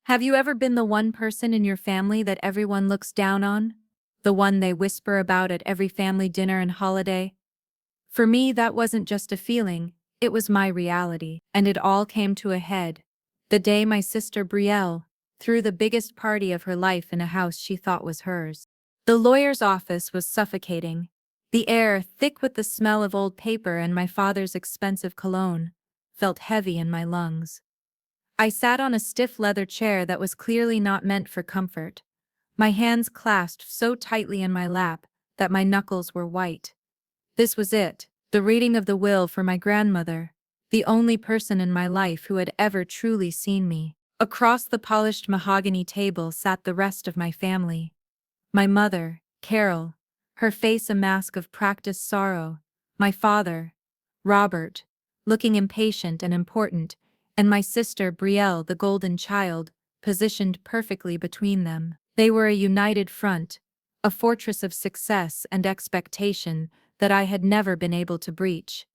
Have you ever been the one person in your family that everyone looks down on? The one they whisper about at every family dinner and holiday? For me, that wasn't just a feeling, it was my reality, and it all came to a head the day my sister Brielle threw the biggest party of her life in a house she thought was hers. The lawyer's office was suffocating, the air, thick with the smell of old paper and my father's expensive cologne, felt heavy in my lungs. I sat on a stiff leather chair that was clearly not meant for comfort, my hands clasped so tightly in my lap that my knuckles were white. This was it, the reading of the will for my grandmother, the only person in my life who had ever truly seen me. Across the polished mahogany table sat the rest of my family. My mother, Carol, her face a mask of practiced sorrow, my father, Robert, looking impatient and important, and my sister Brielle, the golden child, positioned perfectly between them. They were a united front, a fortress of success and expectation that I had never been able to breach.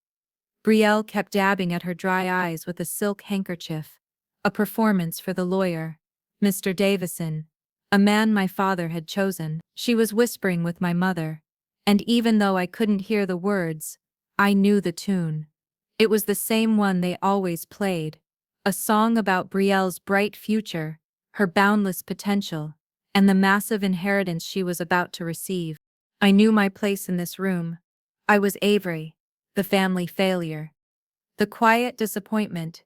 Brielle kept dabbing at her dry eyes with a silk handkerchief, a performance for the lawyer, Mr. Davison, a man my father had chosen. She was whispering with my mother, and even though I couldn't hear the words, I knew the tune. It was the same one they always played, a song about Brielle's bright future, her boundless potential, and the massive inheritance she was about to receive. I knew my place in this room. I was Avery, the family failure. The quiet disappointment,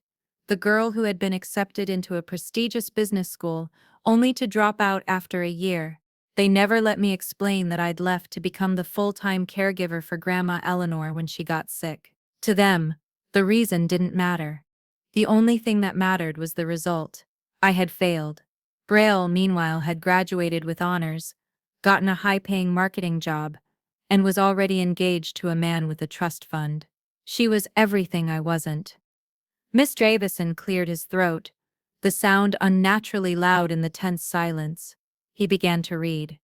the girl who had been accepted into a prestigious business school only to drop out after a year. They never let me explain that I'd left to become the full-time caregiver for Grandma Eleanor when she got sick. To them, the reason didn't matter. The only thing that mattered was the result. I had failed. Braille, meanwhile, had graduated with honors, gotten a high-paying marketing job, and was already engaged to a man with a trust fund. She was everything I wasn't. Miss Davison cleared his throat, the sound unnaturally loud in the tense silence. He began to read.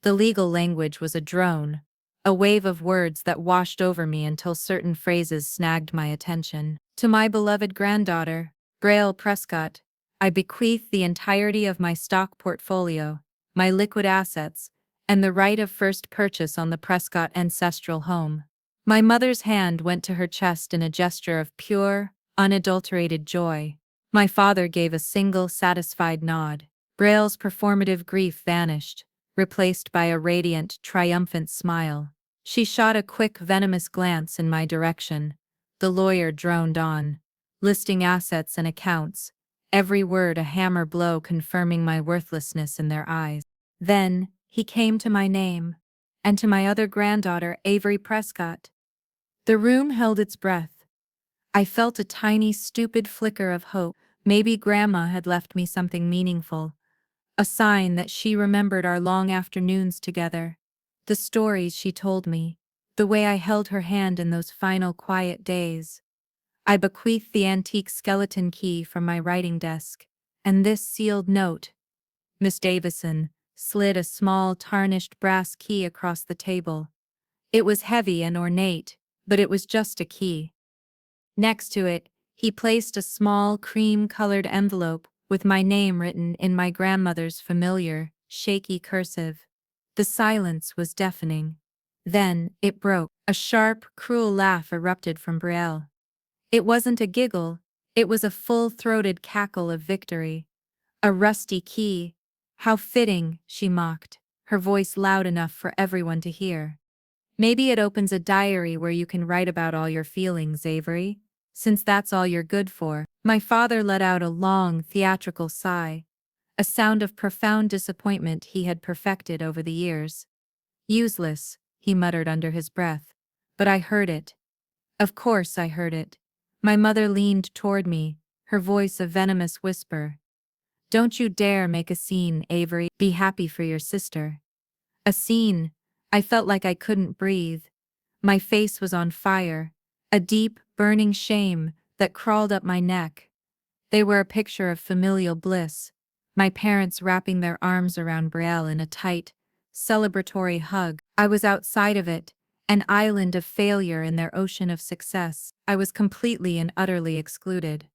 The legal language was a drone, a wave of words that washed over me until certain phrases snagged my attention. To my beloved granddaughter, Braille Prescott, I bequeath the entirety of my stock portfolio, my liquid assets, and the right of first purchase on the Prescott ancestral home. My mother's hand went to her chest in a gesture of pure, unadulterated joy. My father gave a single satisfied nod. Braille's performative grief vanished, replaced by a radiant, triumphant smile. She shot a quick, venomous glance in my direction. The lawyer droned on, listing assets and accounts, every word a hammer blow confirming my worthlessness in their eyes. Then, he came to my name, and to my other granddaughter, Avery Prescott. The room held its breath. I felt a tiny, stupid flicker of hope. Maybe Grandma had left me something meaningful, a sign that she remembered our long afternoons together, the stories she told me, the way I held her hand in those final quiet days. I bequeathed the antique skeleton key from my writing desk, and this sealed note. Miss Davison slid a small, tarnished brass key across the table. It was heavy and ornate, but it was just a key. Next to it, he placed a small, cream-colored envelope with my name written in my grandmother's familiar, shaky cursive. The silence was deafening. Then, it broke. A sharp, cruel laugh erupted from Brielle. It wasn't a giggle, it was a full-throated cackle of victory. A rusty key. How fitting, she mocked, her voice loud enough for everyone to hear. Maybe it opens a diary where you can write about all your feelings, Avery, since that's all you're good for. My father let out a long, theatrical sigh, a sound of profound disappointment he had perfected over the years. Useless, he muttered under his breath. But I heard it. Of course I heard it. My mother leaned toward me, her voice a venomous whisper. Don't you dare make a scene, Avery. Be happy for your sister. A scene. I felt like I couldn't breathe. My face was on fire, a deep, burning shame that crawled up my neck. They were a picture of familial bliss, my parents wrapping their arms around Brielle in a tight, celebratory hug. I was outside of it, an island of failure in their ocean of success. I was completely and utterly excluded.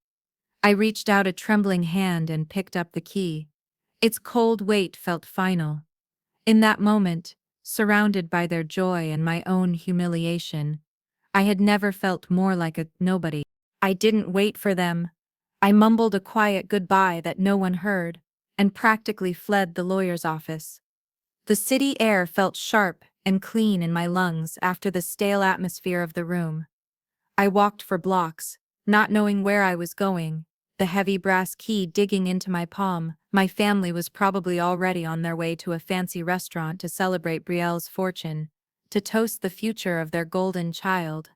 I reached out a trembling hand and picked up the key. Its cold weight felt final. In that moment, surrounded by their joy and my own humiliation, I had never felt more like a nobody. I didn't wait for them. I mumbled a quiet goodbye that no one heard, and practically fled the lawyer's office. The city air felt sharp and clean in my lungs after the stale atmosphere of the room. I walked for blocks, not knowing where I was going, the heavy brass key digging into my palm. My family was probably already on their way to a fancy restaurant to celebrate Brielle's fortune, to toast the future of their golden child.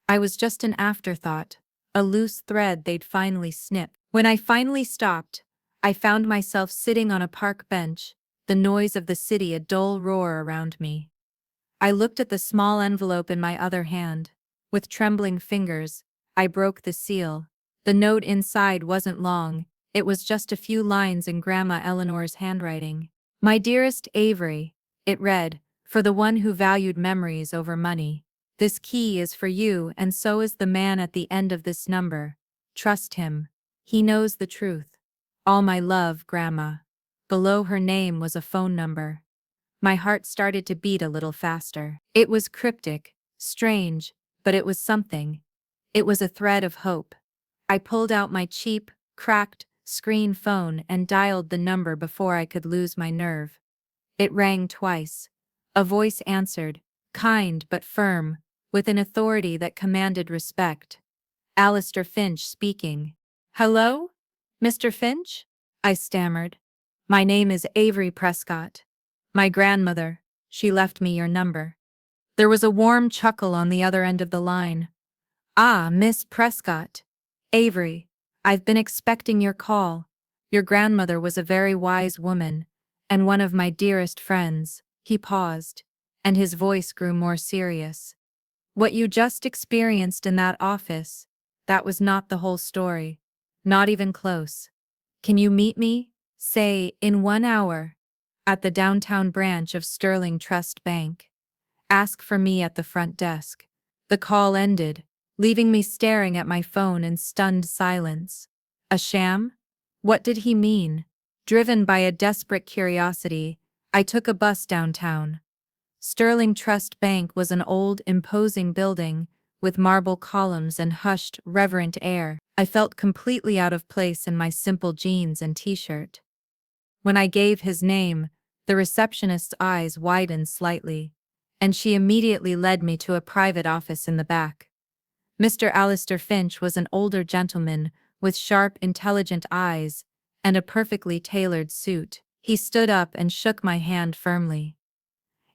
I was just an afterthought, a loose thread they'd finally snip. When I finally stopped, I found myself sitting on a park bench, the noise of the city a dull roar around me. I looked at the small envelope in my other hand. With trembling fingers, I broke the seal. The note inside wasn't long, it was just a few lines in Grandma Eleanor's handwriting. My dearest Avery, it read, for the one who valued memories over money. This key is for you, and so is the man at the end of this number. Trust him. He knows the truth. All my love, Grandma. Below her name was a phone number. My heart started to beat a little faster. It was cryptic, strange, but it was something. It was a thread of hope. I pulled out my cheap, cracked, screen phone and dialed the number before I could lose my nerve. It rang twice. A voice answered, kind but firm, with an authority that commanded respect. Alistair Finch speaking. Hello? Mr. Finch? I stammered. My name is Avery Prescott. My grandmother, she left me your number. There was a warm chuckle on the other end of the line. Ah, Miss Prescott. Avery, I've been expecting your call. Your grandmother was a very wise woman, and one of my dearest friends. He paused, and his voice grew more serious. What you just experienced in that office, that was not the whole story. Not even close. Can you meet me, say, in 1 hour, at the downtown branch of Sterling Trust Bank? Ask for me at the front desk. The call ended, leaving me staring at my phone in stunned silence. A sham? What did he mean? Driven by a desperate curiosity, I took a bus downtown. Sterling Trust Bank was an old, imposing building, with marble columns and hushed, reverent air. I felt completely out of place in my simple jeans and t-shirt. When I gave his name, the receptionist's eyes widened slightly, and she immediately led me to a private office in the back. Mr. Alistair Finch was an older gentleman with sharp, intelligent eyes and a perfectly tailored suit. He stood up and shook my hand firmly.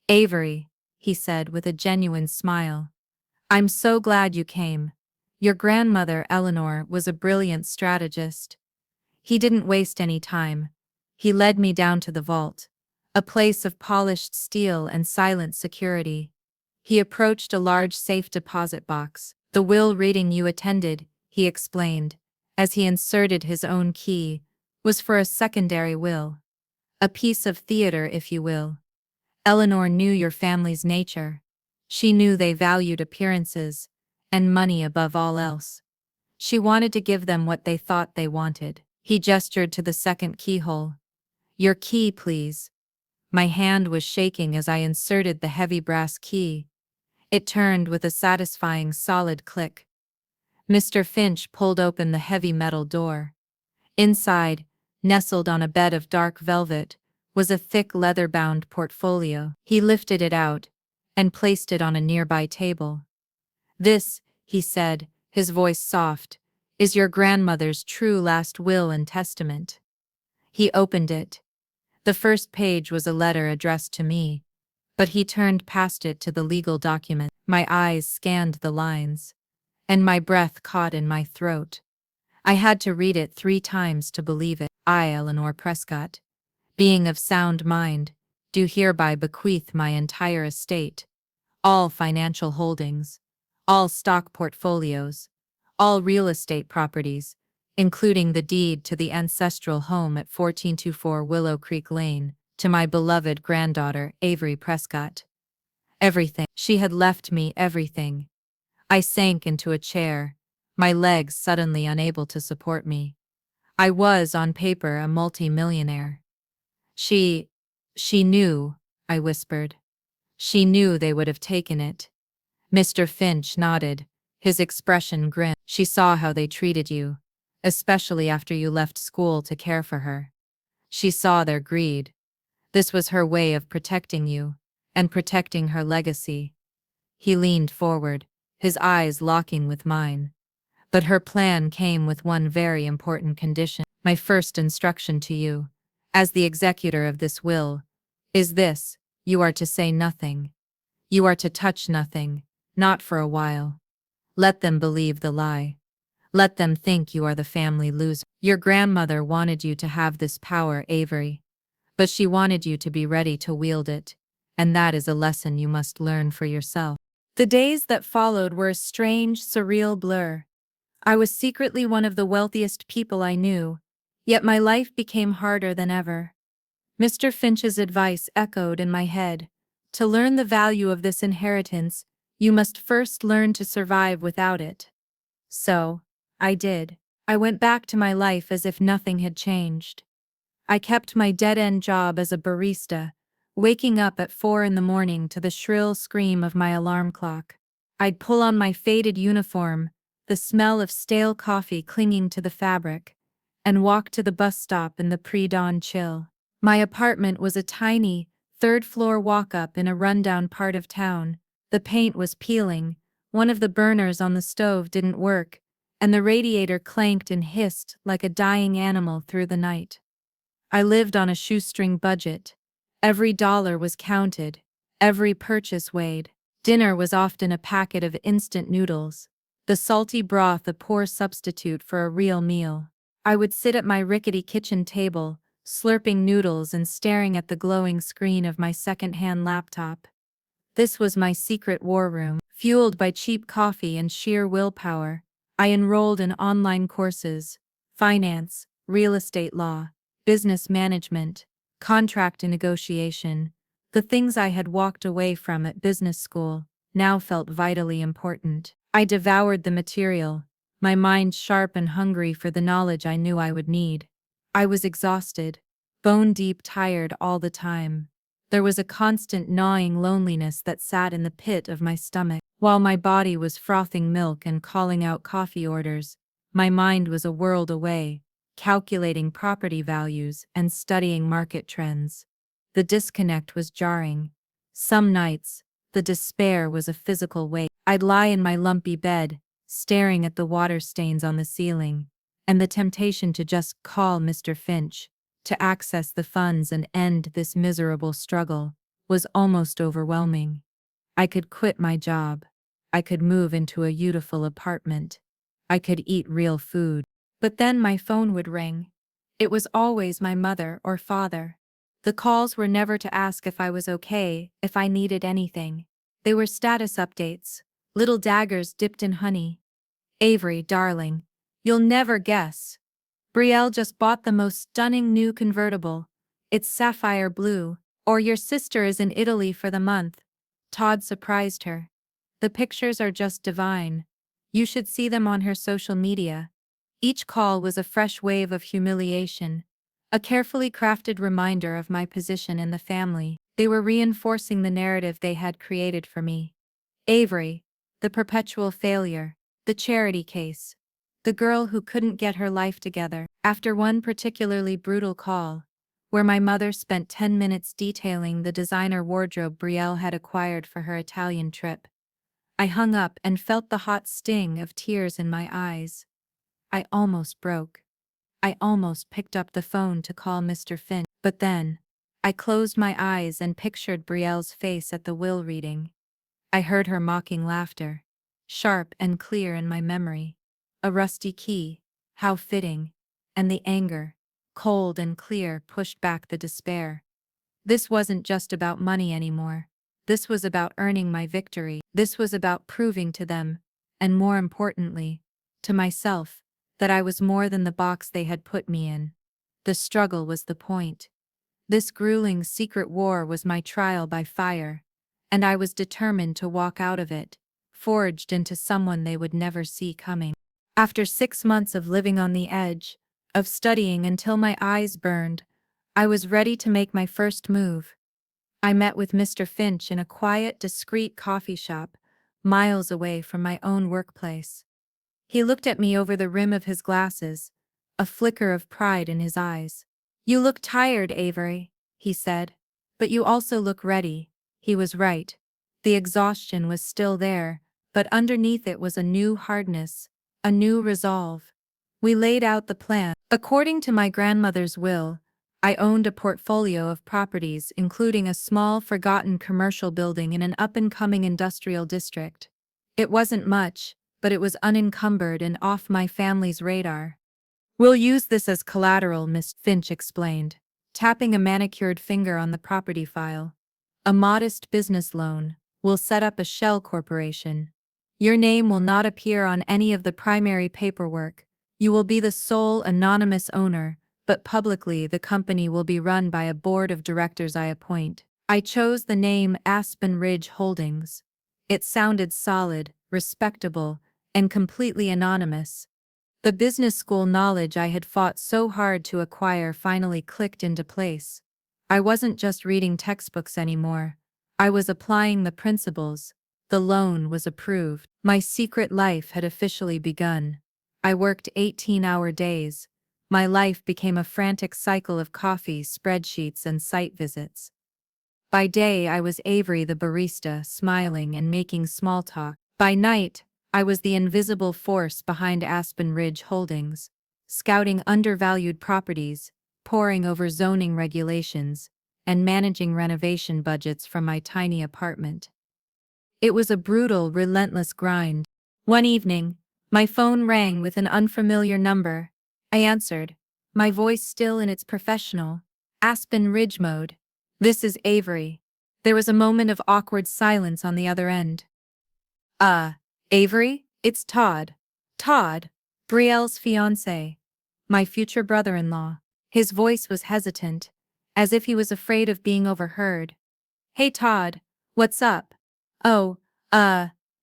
Avery, he said with a genuine smile. I'm so glad you came. Your grandmother, Eleanor, was a brilliant strategist. He didn't waste any time. He led me down to the vault, a place of polished steel and silent security. He approached a large safe deposit box. The will reading you attended, he explained, as he inserted his own key, was for a secondary will. A piece of theater, if you will. Eleanor knew your family's nature. She knew they valued appearances, and money above all else. She wanted to give them what they thought they wanted. He gestured to the second keyhole. Your key, please. My hand was shaking as I inserted the heavy brass key. It turned with a satisfying solid click. Mr. Finch pulled open the heavy metal door. Inside, nestled on a bed of dark velvet, was a thick leather-bound portfolio. He lifted it out and placed it on a nearby table. This, he said, his voice soft, is your grandmother's true last will and testament. He opened it. The first page was a letter addressed to me, but he turned past it to the legal document. My eyes scanned the lines, and my breath caught in my throat. I had to read it 3 times to believe it. I, Eleanor Prescott, being of sound mind, do hereby bequeath my entire estate, all financial holdings, all stock portfolios, all real estate properties, including the deed to the ancestral home at 1424 Willow Creek Lane, to my beloved granddaughter, Avery Prescott. Everything. She had left me everything. I sank into a chair, my legs suddenly unable to support me. I was, on paper, a multi-millionaire. She, she knew, I whispered. She knew they would have taken it. Mr. Finch nodded, his expression grim. She saw how they treated you, especially after you left school to care for her. She saw their greed. This was her way of protecting you, and protecting her legacy. He leaned forward, his eyes locking with mine. But her plan came with one very important condition. My first instruction to you, as the executor of this will, is this: you are to say nothing. You are to touch nothing, not for a while. Let them believe the lie. Let them think you are the family loser. Your grandmother wanted you to have this power, Avery, but she wanted you to be ready to wield it, and that is a lesson you must learn for yourself. The days that followed were a strange, surreal blur. I was secretly one of the wealthiest people I knew, yet my life became harder than ever. Mr. Finch's advice echoed in my head. To learn the value of this inheritance, you must first learn to survive without it. So, I did. I went back to my life as if nothing had changed. I kept my dead-end job as a barista, waking up at 4 in the morning to the shrill scream of my alarm clock. I'd pull on my faded uniform, the smell of stale coffee clinging to the fabric, and walk to the bus stop in the pre-dawn chill. My apartment was a tiny, third-floor walk-up in a rundown part of town. The paint was peeling, one of the burners on the stove didn't work, and the radiator clanked and hissed like a dying animal through the night. I lived on a shoestring budget. Every dollar was counted, every purchase weighed. Dinner was often a packet of instant noodles, the salty broth a poor substitute for a real meal. I would sit at my rickety kitchen table, slurping noodles and staring at the glowing screen of my second-hand laptop. This was my secret war room. Fueled by cheap coffee and sheer willpower, I enrolled in online courses: finance, real estate law, business management, contract negotiation. The things I had walked away from at business school now felt vitally important. I devoured the material, my mind sharp and hungry for the knowledge I knew I would need. I was exhausted, bone-deep tired all the time. There was a constant gnawing loneliness that sat in the pit of my stomach. While my body was frothing milk and calling out coffee orders, my mind was a world away, calculating property values and studying market trends. The disconnect was jarring. Some nights, the despair was a physical weight. I'd lie in my lumpy bed, staring at the water stains on the ceiling, and the temptation to just call Mr. Finch, to access the funds and end this miserable struggle, was almost overwhelming. I could quit my job. I could move into a beautiful apartment. I could eat real food. But then my phone would ring. It was always my mother or father. The calls were never to ask if I was okay, if I needed anything. They were status updates, little daggers dipped in honey. Avery, darling, you'll never guess. Brielle just bought the most stunning new convertible. It's sapphire blue. Or your sister is in Italy for the month. Todd surprised her. The pictures are just divine. You should see them on her social media. Each call was a fresh wave of humiliation, a carefully crafted reminder of my position in the family. They were reinforcing the narrative they had created for me. Avery, the perpetual failure, the charity case, the girl who couldn't get her life together. After one particularly brutal call, where my mother spent 10 minutes detailing the designer wardrobe Brielle had acquired for her Italian trip, I hung up and felt the hot sting of tears in my eyes. I almost broke. I almost picked up the phone to call Mr. Finch, but then, I closed my eyes and pictured Brielle's face at the will reading. I heard her mocking laughter, sharp and clear in my memory. A rusty key, how fitting, and the anger, cold and clear, pushed back the despair. This wasn't just about money anymore. This was about earning my victory. This was about proving to them, and more importantly, to myself, that I was more than the box they had put me in. The struggle was the point. This grueling secret war was my trial by fire, and I was determined to walk out of it, forged into someone they would never see coming. After 6 months of living on the edge, of studying until my eyes burned, I was ready to make my first move. I met with Mr. Finch in a quiet, discreet coffee shop, miles away from my own workplace. He looked at me over the rim of his glasses, a flicker of pride in his eyes. "You look tired, Avery," he said. "But you also look ready." He was right. The exhaustion was still there, but underneath it was a new hardness, a new resolve. We laid out the plan. According to my grandmother's will, I owned a portfolio of properties including a small forgotten commercial building in an up-and-coming industrial district. It wasn't much, but it was unencumbered and off my family's radar. "We'll use this as collateral," Miss Finch explained, tapping a manicured finger on the property file. "A modest business loan. We'll set up a shell corporation. Your name will not appear on any of the primary paperwork. You will be the sole anonymous owner, but publicly the company will be run by a board of directors I appoint." I chose the name Aspen Ridge Holdings. It sounded solid, respectable, and completely anonymous. The business school knowledge I had fought so hard to acquire finally clicked into place. I wasn't just reading textbooks anymore. I was applying the principles. The loan was approved. My secret life had officially begun. I worked 18-hour days. My life became a frantic cycle of coffee, spreadsheets, and site visits. By day, I was Avery the barista, smiling and making small talk. By night, I was the invisible force behind Aspen Ridge Holdings, scouting undervalued properties, poring over zoning regulations, and managing renovation budgets from my tiny apartment. It was a brutal, relentless grind. One evening, my phone rang with an unfamiliar number. I answered, my voice still in its professional, Aspen Ridge mode. "This is Avery." There was a moment of awkward silence on the other end. Avery, it's Todd." Todd, Brielle's fiancé. My future brother-in-law. His voice was hesitant, as if he was afraid of being overheard. "Hey Todd, what's up?" "Oh,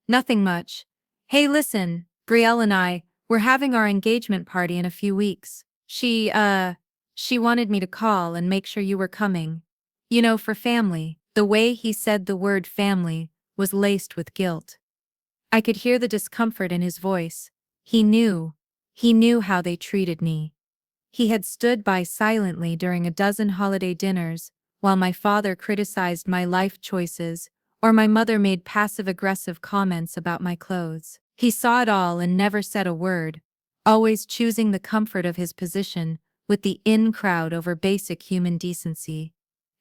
nothing much. Hey listen, Brielle and we're having our engagement party in a few weeks. She wanted me to call and make sure you were coming. You know, for family." The way he said the word family was laced with guilt. I could hear the discomfort in his voice. He knew how they treated me. He had stood by silently during a dozen holiday dinners, while my father criticized my life choices, or my mother made passive-aggressive comments about my clothes. He saw it all and never said a word, always choosing the comfort of his position with the in-crowd over basic human decency.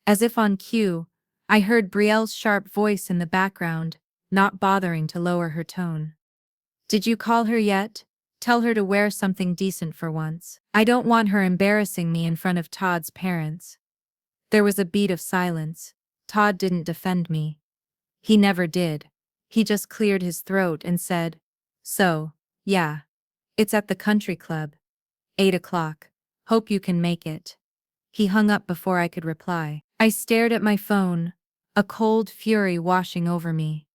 As if on cue, I heard Brielle's sharp voice in the background, not bothering to lower her tone. "Did you call her yet? Tell her to wear something decent for once. I don't want her embarrassing me in front of Todd's parents." There was a beat of silence. Todd didn't defend me. He never did. He just cleared his throat and said, "So, yeah. It's at the country club. 8 o'clock. Hope you can make it." He hung up before I could reply. I stared at my phone, a cold fury washing over me.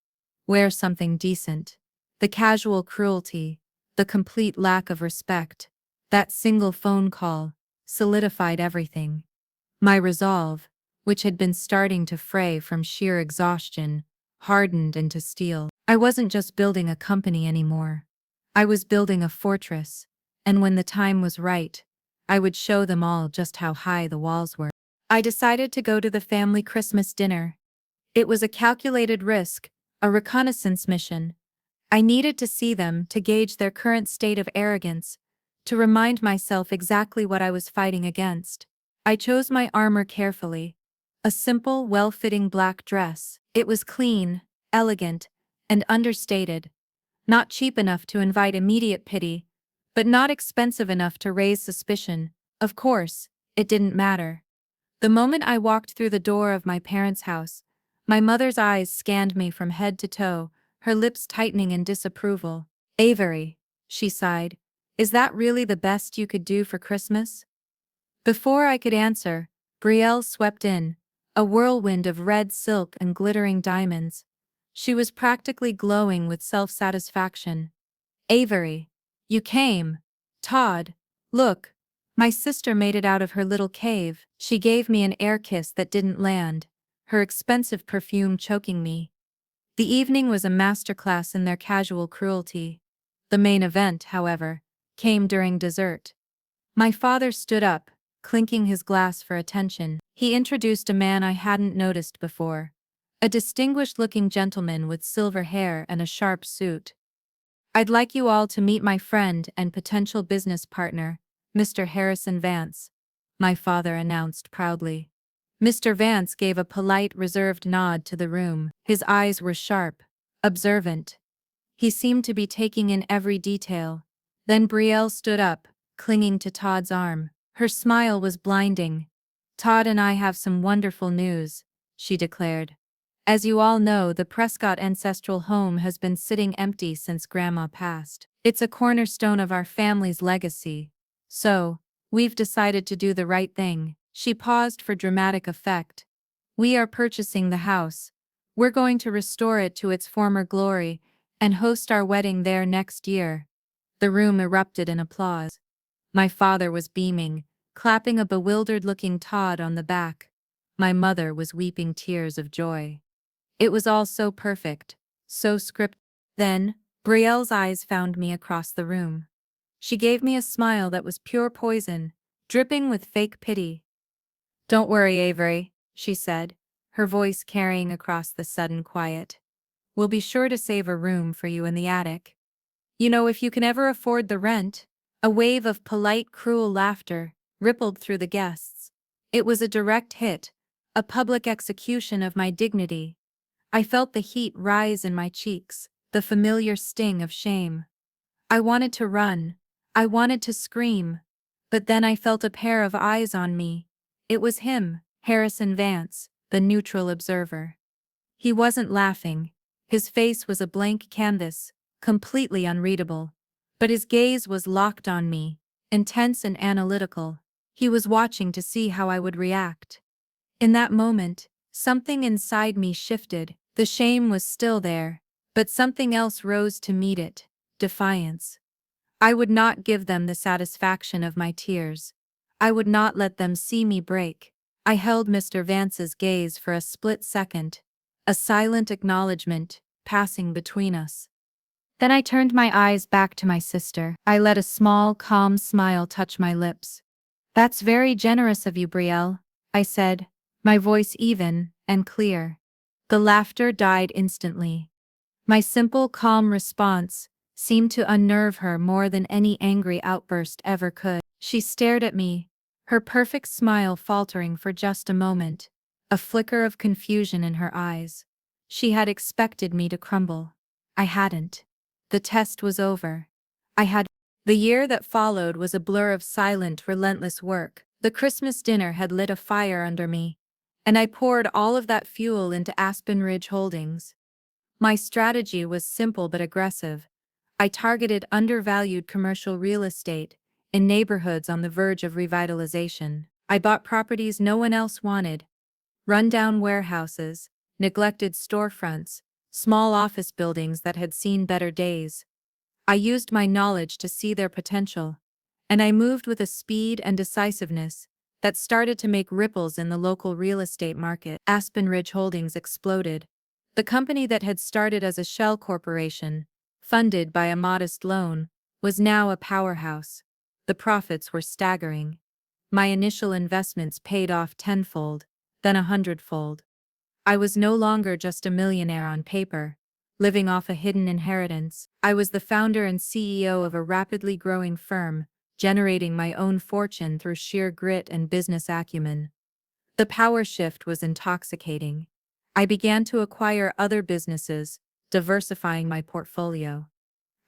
Wear something decent. The casual cruelty, the complete lack of respect, that single phone call, solidified everything. My resolve, which had been starting to fray from sheer exhaustion, hardened into steel. I wasn't just building a company anymore. I was building a fortress, and when the time was right, I would show them all just how high the walls were. I decided to go to the family Christmas dinner. It was a calculated risk, a reconnaissance mission. I needed to see them to gauge their current state of arrogance, to remind myself exactly what I was fighting against. I chose my armor carefully. A simple, well-fitting black dress. It was clean, elegant, and understated. Not cheap enough to invite immediate pity, but not expensive enough to raise suspicion. Of course, it didn't matter. The moment I walked through the door of my parents' house, my mother's eyes scanned me from head to toe, her lips tightening in disapproval. "Avery," she sighed, "is that really the best you could do for Christmas?" Before I could answer, Brielle swept in, a whirlwind of red silk and glittering diamonds. She was practically glowing with self-satisfaction. "Avery, You came. Todd. Look. My sister made it out of her little cave. She gave me an air kiss that didn't land, her expensive perfume choking me. The evening was a masterclass in their casual cruelty. The main event, however, came during dessert. My father stood up, clinking his glass for attention. He introduced a man I hadn't noticed before. A distinguished-looking gentleman with silver hair and a sharp suit. I'd like you all to meet my friend and potential business partner, Mr. Harrison Vance, my father announced proudly. Mr. Vance gave a polite, reserved nod to the room. His eyes were sharp, observant. He seemed to be taking in every detail. Then Brielle stood up, clinging to Todd's arm. Her smile was blinding. Todd and I have some wonderful news, she declared. As you all know, the Prescott ancestral home has been sitting empty since Grandma passed. It's a cornerstone of our family's legacy. So, we've decided to do the right thing. She paused for dramatic effect. We are purchasing the house. We're going to restore it to its former glory and host our wedding there next year. The room erupted in applause. My father was beaming, clapping a bewildered-looking Todd on the back. My mother was weeping tears of joy. It was all so perfect, so scripted. Then, Brielle's eyes found me across the room. She gave me a smile that was pure poison, dripping with fake pity. Don't worry, Avery, she said, her voice carrying across the sudden quiet. We'll be sure to save a room for you in the attic. You know, if you can ever afford the rent. A wave of polite, cruel laughter rippled through the guests. It was a direct hit, a public execution of my dignity. I felt the heat rise in my cheeks, the familiar sting of shame. I wanted to run. I wanted to scream. But then I felt a pair of eyes on me. It was him, Harrison Vance, the neutral observer. He wasn't laughing. His face was a blank canvas, completely unreadable. But his gaze was locked on me, intense and analytical. He was watching to see how I would react. In that moment, something inside me shifted. The shame was still there, but something else rose to meet it: defiance. I would not give them the satisfaction of my tears. I would not let them see me break. I held Mr. Vance's gaze for a split second, a silent acknowledgement passing between us. Then I turned my eyes back to my sister. I let a small, calm smile touch my lips. That's very generous of you, Brielle, I said, my voice even and clear. The laughter died instantly. My simple, calm response seemed to unnerve her more than any angry outburst ever could. She stared at me, her perfect smile faltering for just a moment, a flicker of confusion in her eyes. She had expected me to crumble. I hadn't. The test was over. The year that followed was a blur of silent, relentless work. The Christmas dinner had lit a fire under me, and I poured all of that fuel into Aspen Ridge Holdings. My strategy was simple but aggressive. I targeted undervalued commercial real estate in neighborhoods on the verge of revitalization. I bought properties no one else wanted: rundown warehouses, neglected storefronts, small office buildings that had seen better days. I used my knowledge to see their potential, and I moved with a speed and decisiveness that started to make ripples in the local real estate market. Aspen Ridge Holdings exploded. The company that had started as a shell corporation, funded by a modest loan, was now a powerhouse. The profits were staggering. My initial investments paid off tenfold, then 100-fold. I was no longer just a millionaire on paper, living off a hidden inheritance. I was the founder and CEO of a rapidly growing firm, generating my own fortune through sheer grit and business acumen. The power shift was intoxicating. I began to acquire other businesses, diversifying my portfolio.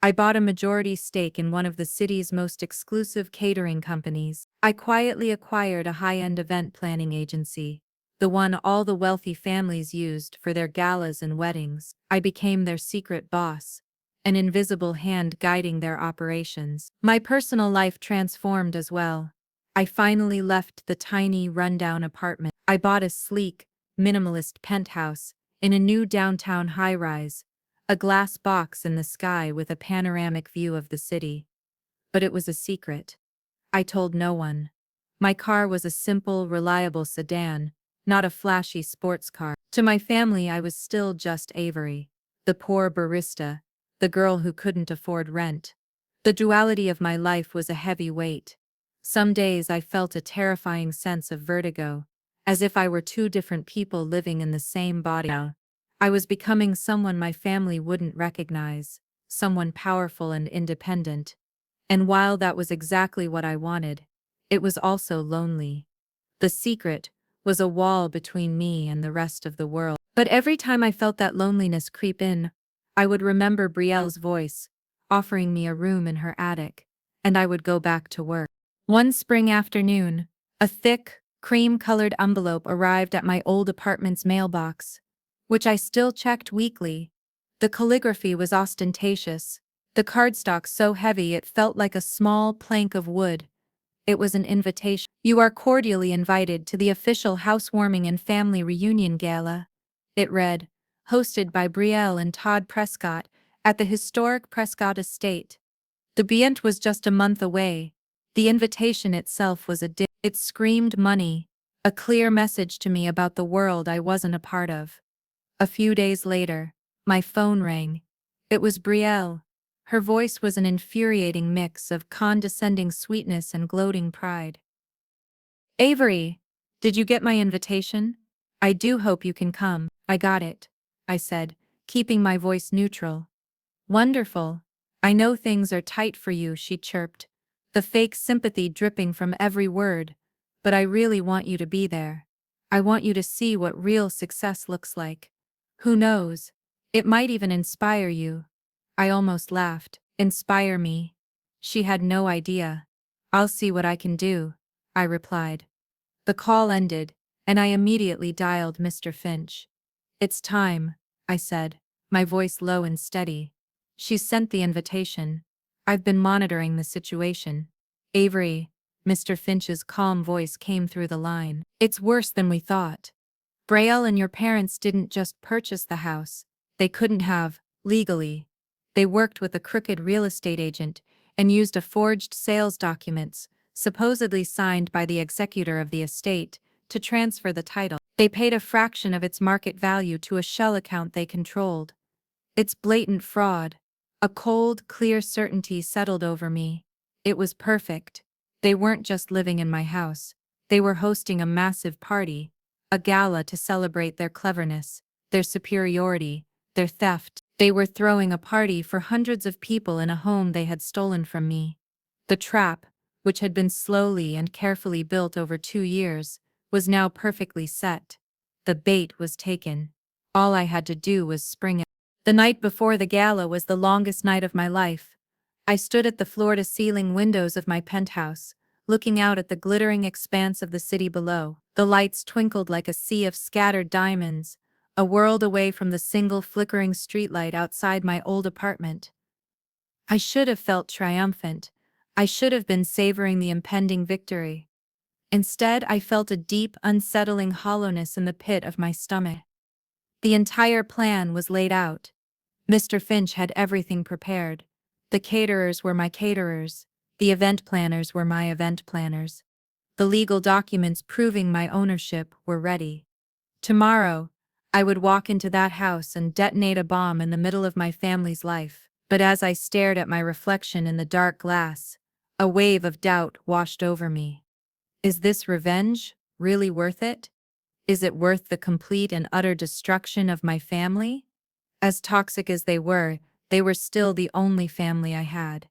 I bought a majority stake in one of the city's most exclusive catering companies. I quietly acquired a high-end event planning agency, the one all the wealthy families used for their galas and weddings. I became their secret boss, an invisible hand guiding their operations. My personal life transformed as well. I finally left the tiny, rundown apartment. I bought a sleek, minimalist penthouse in a new downtown high-rise, a glass box in the sky with a panoramic view of the city. But it was a secret. I told no one. My car was a simple, reliable sedan, not a flashy sports car. To my family, I was still just Avery, the poor barista, the girl who couldn't afford rent. The duality of my life was a heavy weight. Some days I felt a terrifying sense of vertigo, as if I were two different people living in the same body. I was becoming someone my family wouldn't recognize, someone powerful and independent. And while that was exactly what I wanted, it was also lonely. The secret was a wall between me and the rest of the world. But every time I felt that loneliness creep in, I would remember Brielle's voice, offering me a room in her attic, and I would go back to work. One spring afternoon, a thick, cream-colored envelope arrived at my old apartment's mailbox, which I still checked weekly. The calligraphy was ostentatious, the cardstock so heavy it felt like a small plank of wood. It was an invitation. You are cordially invited to the official housewarming and family reunion gala. It read, hosted by Brielle and Todd Prescott at the historic Prescott estate. The event was just a month away. The invitation itself was it screamed money, a clear message to me about the world I wasn't a part of. A few days later, my phone rang. It was Brielle. Her voice was an infuriating mix of condescending sweetness and gloating pride. Avery, did you get my invitation? I do hope you can come. I got it, I said, keeping my voice neutral. Wonderful. I know things are tight for you, she chirped, the fake sympathy dripping from every word. But I really want you to be there. I want you to see what real success looks like. Who knows? It might even inspire you. I almost laughed. Inspire me? She had no idea. I'll see what I can do, I replied. The call ended, and I immediately dialed Mr. Finch. It's time, I said, my voice low and steady. She's sent the invitation. I've been monitoring the situation. Avery, Mr. Finch's calm voice came through the line. It's worse than we thought. Brielle and your parents didn't just purchase the house. They couldn't have, legally. They worked with a crooked real estate agent and used a forged sales documents, supposedly signed by the executor of the estate, to transfer the title. They paid a fraction of its market value to a shell account they controlled. It's blatant fraud. A cold, clear certainty settled over me. It was perfect. They weren't just living in my house. They were hosting a massive party, a gala to celebrate their cleverness, their superiority, their theft. They were throwing a party for hundreds of people in a home they had stolen from me. The trap, which had been slowly and carefully built over 2 years, was now perfectly set. The bait was taken. All I had to do was spring it. The night before the gala was the longest night of my life. I stood at the floor-to-ceiling windows of my penthouse, looking out at the glittering expanse of the city below. The lights twinkled like a sea of scattered diamonds, a world away from the single flickering streetlight outside my old apartment. I should have felt triumphant. I should have been savoring the impending victory. Instead, I felt a deep, unsettling hollowness in the pit of my stomach. The entire plan was laid out. Mr. Finch had everything prepared. The caterers were my caterers. The event planners were my event planners. The legal documents proving my ownership were ready. Tomorrow, I would walk into that house and detonate a bomb in the middle of my family's life. But as I stared at my reflection in the dark glass, a wave of doubt washed over me. Is this revenge really worth it? Is it worth the complete and utter destruction of my family? As toxic as they were still the only family I had.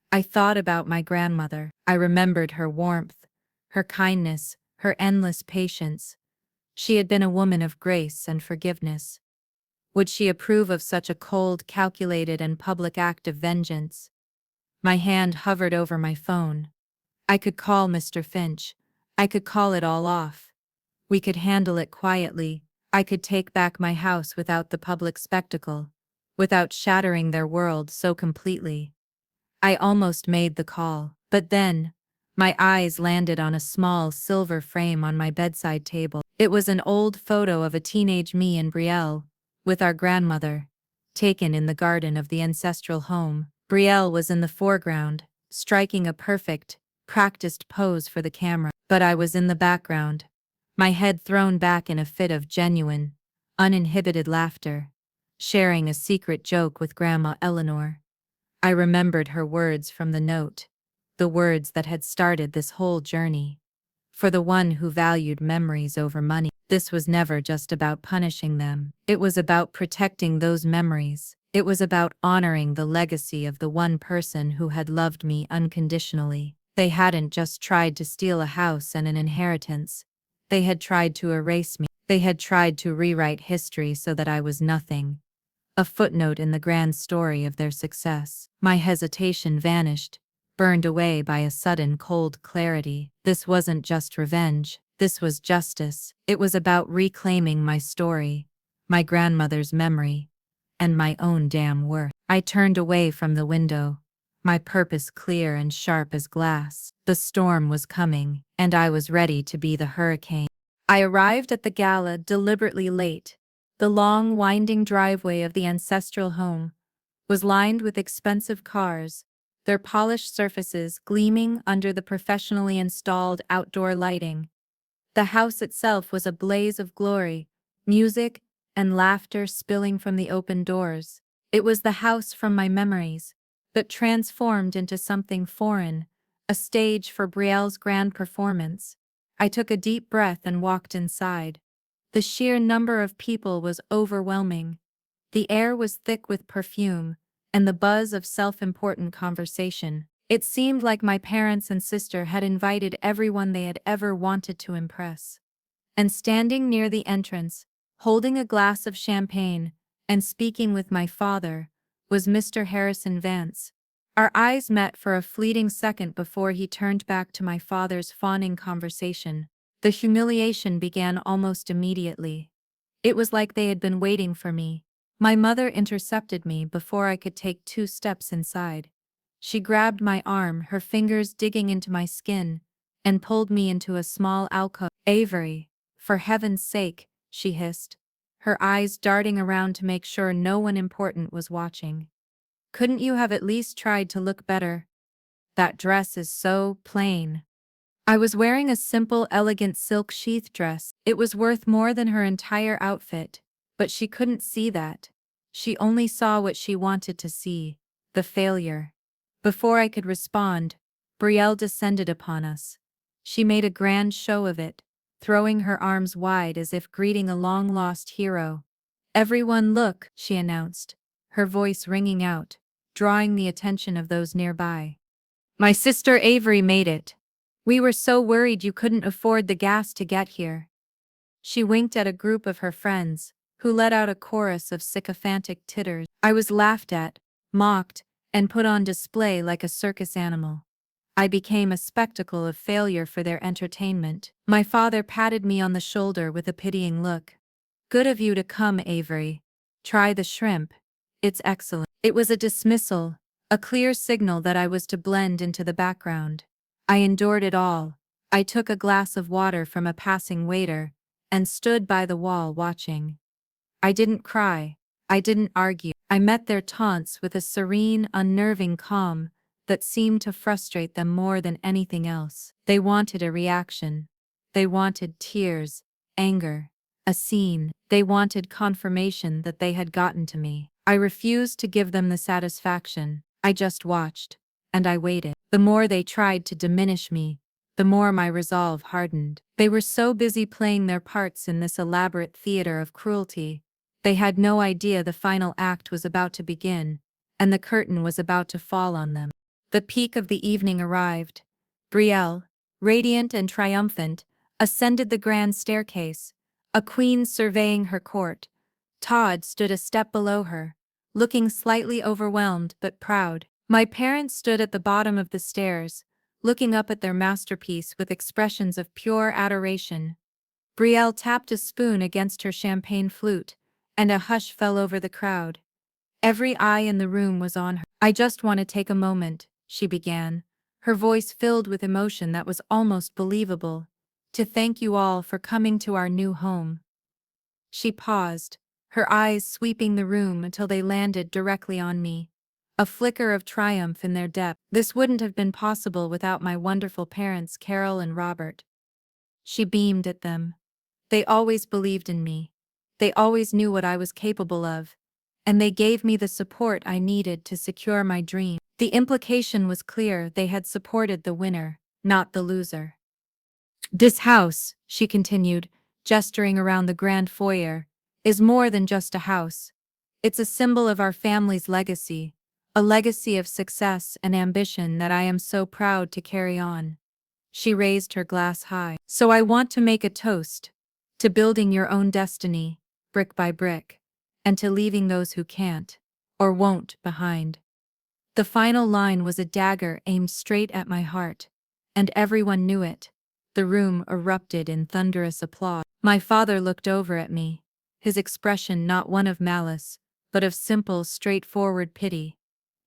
I thought about my grandmother. I remembered her warmth, her kindness, her endless patience. She had been a woman of grace and forgiveness. Would she approve of such a cold, calculated, and public act of vengeance? My hand hovered over my phone. I could call Mr. Finch. I could call it all off. We could handle it quietly. I could take back my house without the public spectacle, without shattering their world so completely. I almost made the call, but then, my eyes landed on a small silver frame on my bedside table. It was an old photo of a teenage me and Brielle, with our grandmother, taken in the garden of the ancestral home. Brielle was in the foreground, striking a perfect, practiced pose for the camera. But I was in the background, my head thrown back in a fit of genuine, uninhibited laughter, sharing a secret joke with Grandma Eleanor. I remembered her words from the note, the words that had started this whole journey. For the one who valued memories over money, this was never just about punishing them. It was about protecting those memories. It was about honoring the legacy of the one person who had loved me unconditionally. They hadn't just tried to steal a house and an inheritance. They had tried to erase me. They had tried to rewrite history so that I was nothing, a footnote in the grand story of their success. My hesitation vanished, burned away by a sudden cold clarity. This wasn't just revenge, this was justice. It was about reclaiming my story, my grandmother's memory, and my own damn worth. I turned away from the window, my purpose clear and sharp as glass. The storm was coming, and I was ready to be the hurricane. I arrived at the gala deliberately late. The long, winding driveway of the ancestral home was lined with expensive cars, their polished surfaces gleaming under the professionally installed outdoor lighting. The house itself was a blaze of glory, music and laughter spilling from the open doors. It was the house from my memories, but transformed into something foreign, a stage for Brielle's grand performance. I took a deep breath and walked inside. The sheer number of people was overwhelming. The air was thick with perfume, and the buzz of self-important conversation. It seemed like my parents and sister had invited everyone they had ever wanted to impress. And standing near the entrance, holding a glass of champagne, and speaking with my father, was Mr. Harrison Vance. Our eyes met for a fleeting second before he turned back to my father's fawning conversation. The humiliation began almost immediately. It was like they had been waiting for me. My mother intercepted me before I could take 2 steps inside. She grabbed my arm, her fingers digging into my skin, and pulled me into a small alcove. "Avery, for heaven's sake," she hissed, her eyes darting around to make sure no one important was watching. "Couldn't you have at least tried to look better? That dress is so plain." I was wearing a simple, elegant silk sheath dress. It was worth more than her entire outfit, but she couldn't see that. She only saw what she wanted to see, the failure. Before I could respond, Brielle descended upon us. She made a grand show of it, throwing her arms wide as if greeting a long-lost hero. "Everyone look," she announced, her voice ringing out, drawing the attention of those nearby. "My sister Avery made it. We were so worried you couldn't afford the gas to get here." She winked at a group of her friends, who let out a chorus of sycophantic titters. I was laughed at, mocked, and put on display like a circus animal. I became a spectacle of failure for their entertainment. My father patted me on the shoulder with a pitying look. "Good of you to come, Avery. Try the shrimp. It's excellent." It was a dismissal, a clear signal that I was to blend into the background. I endured it all. I took a glass of water from a passing waiter and stood by the wall watching. I didn't cry. I didn't argue. I met their taunts with a serene, unnerving calm that seemed to frustrate them more than anything else. They wanted a reaction. They wanted tears, anger, a scene. They wanted confirmation that they had gotten to me. I refused to give them the satisfaction. I just watched, and I waited. The more they tried to diminish me, the more my resolve hardened. They were so busy playing their parts in this elaborate theater of cruelty. They had no idea the final act was about to begin, and the curtain was about to fall on them. The peak of the evening arrived. Brielle, radiant and triumphant, ascended the grand staircase, a queen surveying her court. Todd stood a step below her, looking slightly overwhelmed but proud. My parents stood at the bottom of the stairs, looking up at their masterpiece with expressions of pure adoration. Brielle tapped a spoon against her champagne flute, and a hush fell over the crowd. Every eye in the room was on her. "I just want to take a moment," she began, her voice filled with emotion that was almost believable, "to thank you all for coming to our new home." She paused, her eyes sweeping the room until they landed directly on me. a flicker of triumph in their depth. This wouldn't have been possible without my wonderful parents, Carol and Robert. She beamed at them. They always believed in me. They always knew what I was capable of. And they gave me the support I needed to secure my dream. The implication was clear: they had supported the winner, not the loser. This house, she continued, gesturing around the grand foyer, is more than just a house. It's a symbol of our family's legacy, a legacy of success and ambition that I am so proud to carry on. She raised her glass high. So I want to make a toast to building your own destiny, brick by brick, and to leaving those who can't, or won't, behind. The final line was a dagger aimed straight at my heart, and everyone knew it. The room erupted in thunderous applause. My father looked over at me, his expression not one of malice, but of simple, straightforward pity.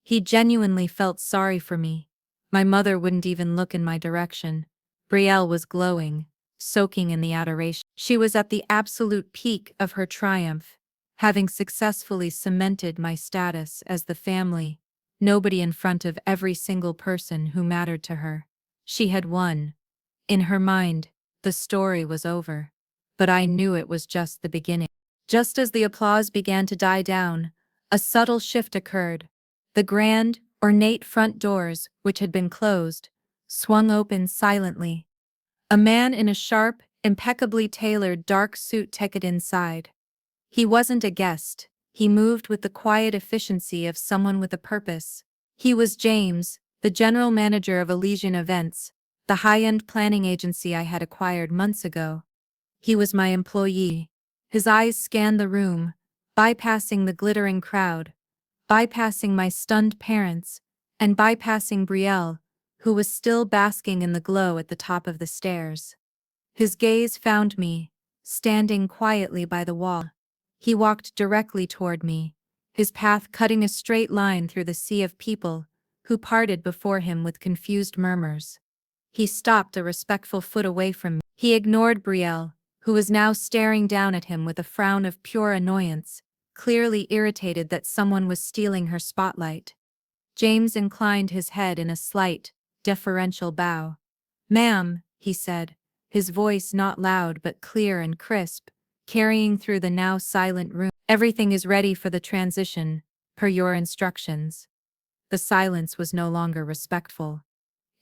He genuinely felt sorry for me. My mother wouldn't even look in my direction. Brielle was glowing, soaking in the adoration. She was at the absolute peak of her triumph, having successfully cemented my status as the family nobody in front of every single person who mattered to her. She had won. In her mind, the story was over. But I knew it was just the beginning. Just as the applause began to die down, a subtle shift occurred. The grand, ornate front doors, which had been closed, swung open silently. A man in a sharp, impeccably tailored dark suit took inside. He wasn't a guest. He moved with the quiet efficiency of someone with a purpose. He was James, the general manager of Elysian Events, the high-end planning agency I had acquired months ago. He was my employee. His eyes scanned the room, bypassing the glittering crowd, bypassing my stunned parents, and bypassing Brielle, who was still basking in the glow at the top of the stairs. His gaze found me, standing quietly by the wall. He walked directly toward me, his path cutting a straight line through the sea of people who parted before him with confused murmurs. He stopped a respectful foot away from me. He ignored Brielle, who was now staring down at him with a frown of pure annoyance, clearly irritated that someone was stealing her spotlight. James inclined his head in a slight, deferential bow. "Ma'am," he said, his voice not loud but clear and crisp, carrying through the now silent room. "Everything is ready for the transition, per your instructions." The silence was no longer respectful.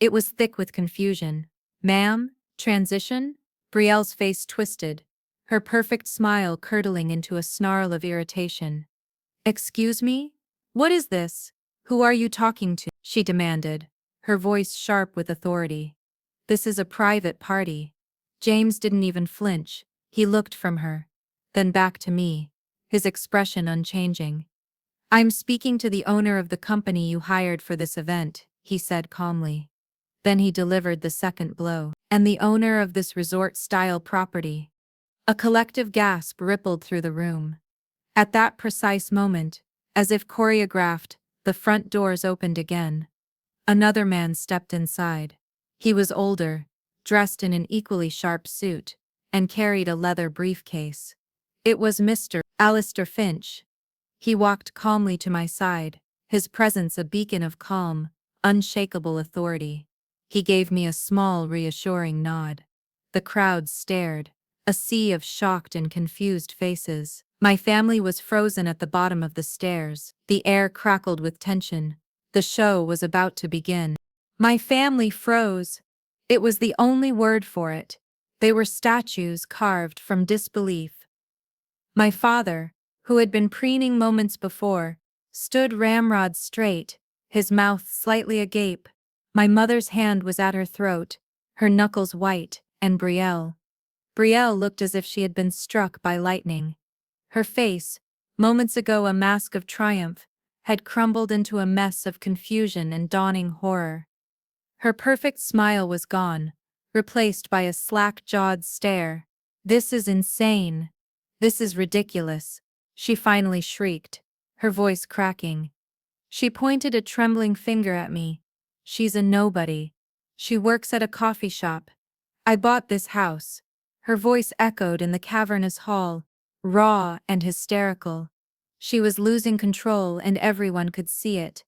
It was thick with confusion. "Ma'am? Transition?" Brielle's face twisted, her perfect smile curdling into a snarl of irritation. "Excuse me? What is this? Who are you talking to?" she demanded, her voice sharp with authority. "This is a private party." James didn't even flinch. He looked from her, then back to me, his expression unchanging. "I'm speaking to the owner of the company you hired for this event," he said calmly. Then he delivered the second blow. "And the owner of this resort-style property." A collective gasp rippled through the room. At that precise moment, as if choreographed, the front doors opened again. Another man stepped inside. He was older, dressed in an equally sharp suit, and carried a leather briefcase. It was Mr. Alistair Finch. He walked calmly to my side, his presence a beacon of calm, unshakable authority. He gave me a small, reassuring nod. The crowd stared, a sea of shocked and confused faces. My family was frozen at the bottom of the stairs. The air crackled with tension. The show was about to begin. My family froze. It was the only word for it. They were statues carved from disbelief. My father, who had been preening moments before, stood ramrod straight, his mouth slightly agape. My mother's hand was at her throat, her knuckles white, and Brielle looked as if she had been struck by lightning. Her face, moments ago a mask of triumph, had crumbled into a mess of confusion and dawning horror. Her perfect smile was gone, replaced by a slack-jawed stare. "This is insane. This is ridiculous," she finally shrieked, her voice cracking. She pointed a trembling finger at me. "She's a nobody. She works at a coffee shop. I bought this house." Her voice echoed in the cavernous hall, raw and hysterical. She was losing control and everyone could see it.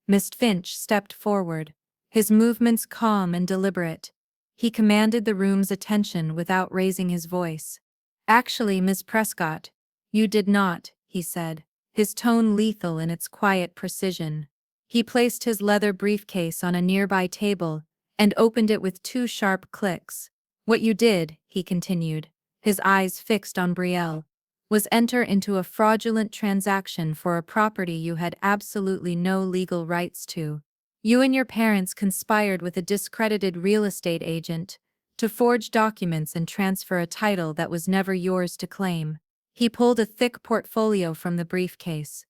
Mr. Finch stepped forward, his movements calm and deliberate. He commanded the room's attention without raising his voice. "Actually, Miss Prescott, you did not," he said, his tone lethal in its quiet precision. He placed his leather briefcase on a nearby table and opened it with two sharp clicks. "What you did," he continued, his eyes fixed on Brielle, "was enter into a fraudulent transaction for a property you had absolutely no legal rights to. You and your parents conspired with a discredited real estate agent to forge documents and transfer a title that was never yours to claim." He pulled a thick portfolio from the briefcase.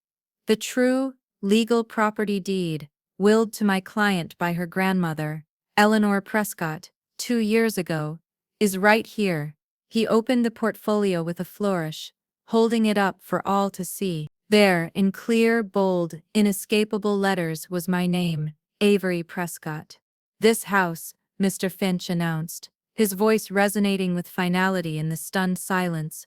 "The true, legal property deed, willed to my client by her grandmother, Eleanor Prescott, 2 years ago, is right here." He opened the portfolio with a flourish, holding it up for all to see. There, in clear, bold, inescapable letters, was my name, Avery Prescott. "This house," Mr. Finch announced, his voice resonating with finality in the stunned silence,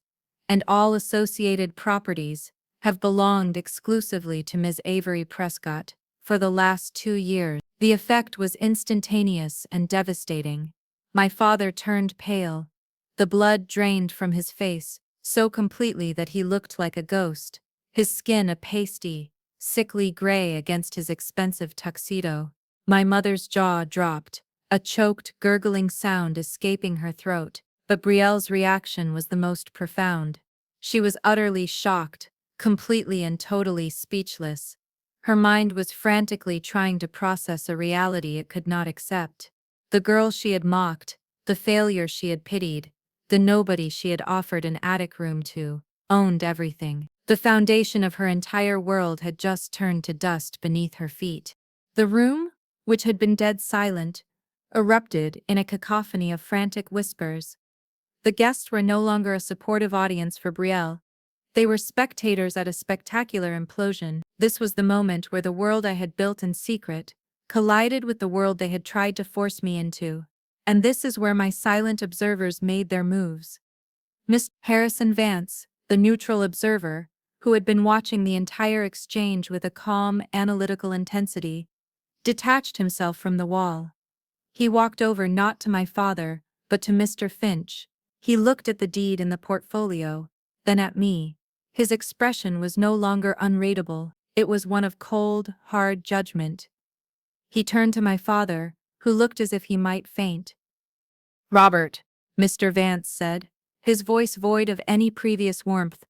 "and all associated properties, have belonged exclusively to Ms. Avery Prescott for the last 2 years." The effect was instantaneous and devastating. My father turned pale. The blood drained from his face so completely that he looked like a ghost, his skin a pasty, sickly gray against his expensive tuxedo. My mother's jaw dropped, a choked, gurgling sound escaping her throat, but Brielle's reaction was the most profound. She was utterly shocked, completely and totally speechless. Her mind was frantically trying to process a reality it could not accept. The girl she had mocked, the failure she had pitied, the nobody she had offered an attic room to, owned everything. The foundation of her entire world had just turned to dust beneath her feet. The room, which had been dead silent, erupted in a cacophony of frantic whispers. The guests were no longer a supportive audience for Brielle. They were spectators at a spectacular implosion. This was the moment where the world I had built in secret collided with the world they had tried to force me into. And this is where my silent observers made their moves. Mr. Harrison Vance, the neutral observer, who had been watching the entire exchange with a calm, analytical intensity, detached himself from the wall. He walked over not to my father, but to Mr. Finch. He looked at the deed in the portfolio, then at me. His expression was no longer unreadable, it was one of cold, hard judgment. He turned to my father, who looked as if he might faint. "Robert," Mr. Vance said, his voice void of any previous warmth,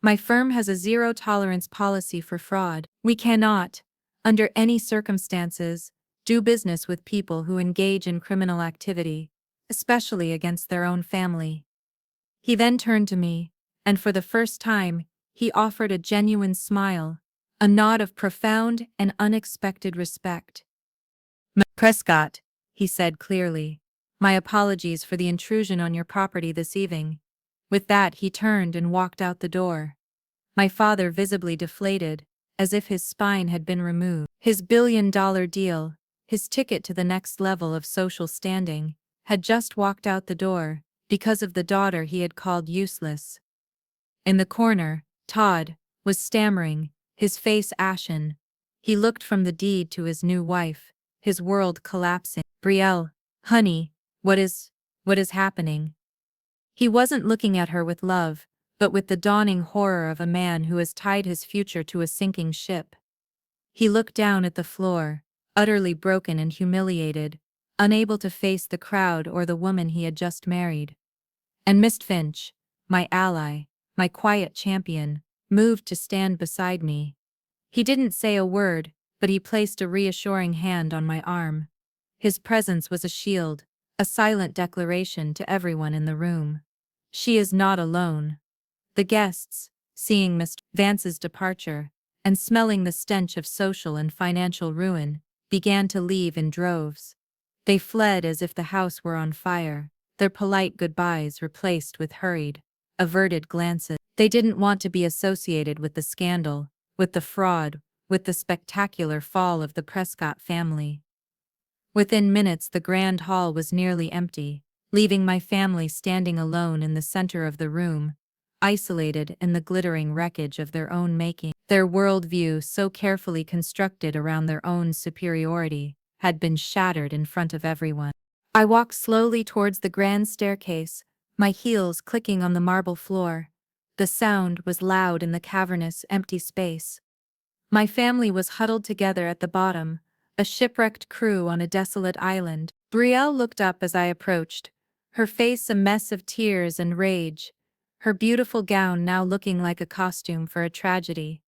"my firm has a zero-tolerance policy for fraud. We cannot, under any circumstances, do business with people who engage in criminal activity, especially against their own family." He then turned to me, and for the first time, he offered a genuine smile, a nod of profound and unexpected respect. "Prescott," he said clearly, "my apologies for the intrusion on your property this evening." With that, he turned and walked out the door. My father visibly deflated, as if his spine had been removed. His billion-dollar deal, his ticket to the next level of social standing, had just walked out the door, because of the daughter he had called useless. In the corner, Todd was stammering, his face ashen. He looked from the deed to his new wife, his world collapsing. "Brielle, honey, what is happening?" He wasn't looking at her with love, but with the dawning horror of a man who has tied his future to a sinking ship. He looked down at the floor, utterly broken and humiliated, unable to face the crowd or the woman he had just married. And Miss Finch, my ally, my quiet champion, moved to stand beside me. He didn't say a word, but he placed a reassuring hand on my arm. His presence was a shield, a silent declaration to everyone in the room. She is not alone. The guests, seeing Mr. Vance's departure, and smelling the stench of social and financial ruin, began to leave in droves. They fled as if the house were on fire, their polite goodbyes replaced with hurried, averted glances. They didn't want to be associated with the scandal, with the fraud, with the spectacular fall of the Prescott family. Within minutes the grand hall was nearly empty, leaving my family standing alone in the center of the room, isolated in the glittering wreckage of their own making. Their worldview, so carefully constructed around their own superiority, had been shattered in front of everyone. I walked slowly towards the grand staircase, my heels clicking on the marble floor. The sound was loud in the cavernous, empty space. My family was huddled together at the bottom, a shipwrecked crew on a desolate island. Brielle looked up as I approached, her face a mess of tears and rage, her beautiful gown now looking like a costume for a tragedy.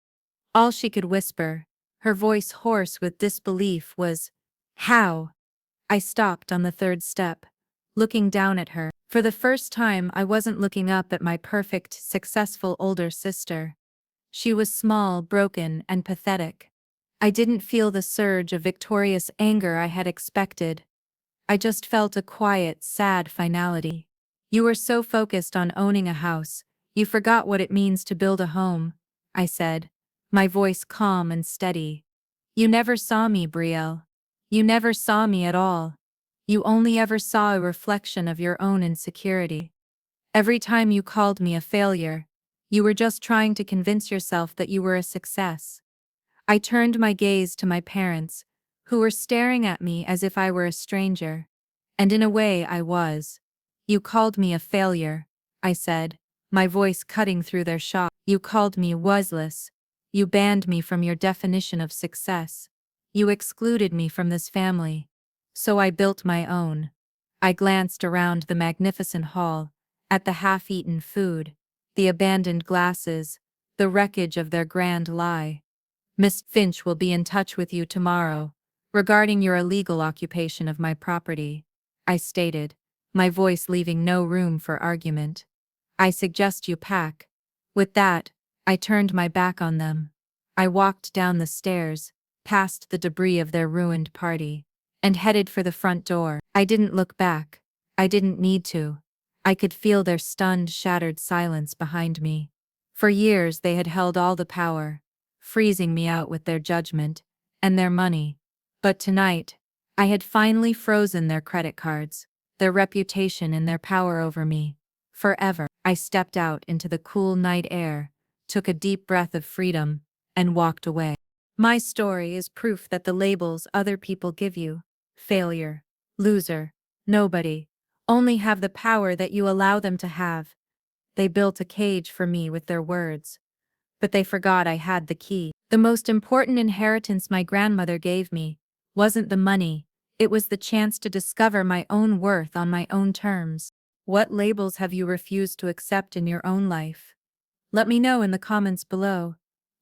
All she could whisper, her voice hoarse with disbelief, was, "How?" I stopped on the third step, looking down at her. For the first time, I wasn't looking up at my perfect, successful older sister. She was small, broken, and pathetic. I didn't feel the surge of victorious anger I had expected. I just felt a quiet, sad finality. "You were so focused on owning a house, you forgot what it means to build a home," I said, my voice calm and steady. "You never saw me, Brielle. You never saw me at all. You only ever saw a reflection of your own insecurity. Every time you called me a failure, you were just trying to convince yourself that you were a success." I turned my gaze to my parents, who were staring at me as if I were a stranger. And in a way I was. "You called me a failure," I said, my voice cutting through their shock. "You called me worthless. You banned me from your definition of success. You excluded me from this family. So I built my own." I glanced around the magnificent hall, at the half-eaten food, the abandoned glasses, the wreckage of their grand lie. "Miss Finch will be in touch with you tomorrow, regarding your illegal occupation of my property," I stated, my voice leaving no room for argument. "I suggest you pack." With that, I turned my back on them. I walked down the stairs, past the debris of their ruined party, and headed for the front door. I didn't look back. I didn't need to. I could feel their stunned, shattered silence behind me. For years they had held all the power, freezing me out with their judgment and their money. But tonight, I had finally frozen their credit cards, their reputation, and their power over me. Forever. I stepped out into the cool night air, took a deep breath of freedom, and walked away. My story is proof that the labels other people give you, failure, loser, nobody, only have the power that you allow them to have. They built a cage for me with their words, but they forgot I had the key. The most important inheritance my grandmother gave me wasn't the money, it was the chance to discover my own worth on my own terms. What labels have you refused to accept in your own life? Let me know in the comments below.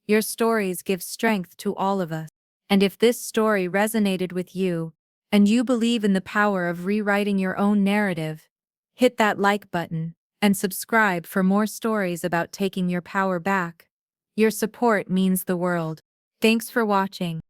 Your stories give strength to all of us. And if this story resonated with you, and you believe in the power of rewriting your own narrative, hit that like button and subscribe for more stories about taking your power back. Your support means the world. Thanks for watching.